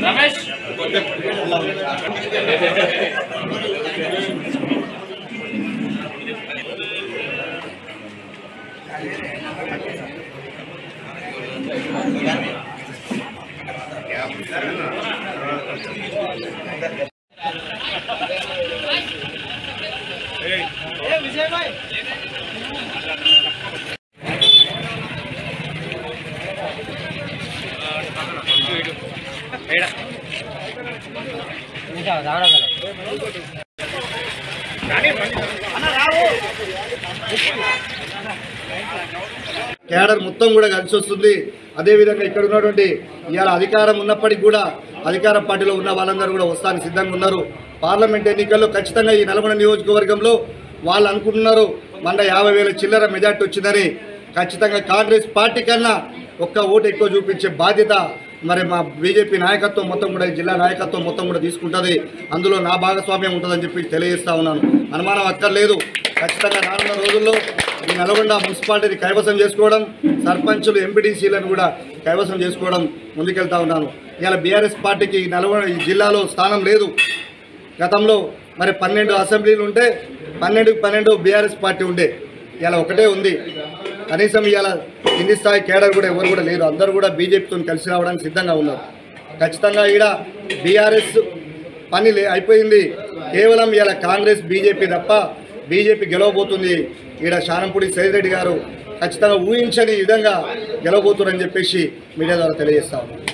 రమేష్ विजय भाई క్యాడర్ మొత్తం కూడా కలిసి వస్తుంది. అదేవిధంగా ఇక్కడ ఉన్నటువంటి ఇవాళ అధికారం ఉన్నప్పటికీ కూడా అధికార పార్టీలో ఉన్న వాళ్ళందరూ కూడా వస్తానికి సిద్ధంగా ఉన్నారు. పార్లమెంట్ ఎన్నికల్లో ఖచ్చితంగా ఈ నల్గొండ నియోజకవర్గంలో వాళ్ళు అనుకుంటున్నారు మన 50,000 చిల్లర మెజార్టీ వచ్చిందని. ఖచ్చితంగా కాంగ్రెస్ పార్టీ కన్నా ఒక్క ఓటు ఎక్కువ చూపించే బాధ్యత మరి మా బీజేపీ నాయకత్వం మొత్తం కూడా జిల్లా నాయకత్వం మొత్తం కూడా తీసుకుంటుంది. అందులో నా భాగస్వామ్యం ఉంటుందని చెప్పి తెలియజేస్తా ఉన్నాను. అనుమానం అక్కర్లేదు. ఖచ్చితంగా రానున్న రోజుల్లో ఈ నల్గొండ మున్సిపాలిటీని కైవసం చేసుకోవడం, సర్పంచులు ఎంపీటీసీలను కూడా కైవసం చేసుకోవడం ముందుకెళ్తా ఉన్నాను. ఇలా బీఆర్ఎస్ పార్టీకి నల్గొండ ఈ జిల్లాలో స్థానం లేదు. గతంలో మరి 12 అసెంబ్లీలు ఉంటే 12 బీఆర్ఎస్ పార్టీ ఉండే, ఇలా ఒకటే ఉంది. కనీసం ఇవాళ కింది స్థాయి కేడర్ కూడా ఎవరు కూడా లేరు. అందరూ కూడా బీజేపీతో కలిసి రావడానికి సిద్ధంగా ఉన్నారు. ఖచ్చితంగా ఈడ బీఆర్ఎస్ పని అయిపోయింది. కేవలం ఇవాళ కాంగ్రెస్ బీజేపీ తప్ప బీజేపీ గెలవబోతుంది. ఈడ శానంపూడి సైదిరెడ్డి గారు ఖచ్చితంగా ఊహించని విధంగా గెలవబోతున్నారని చెప్పేసి మీడియా ద్వారా తెలియజేస్తా ఉన్నాను.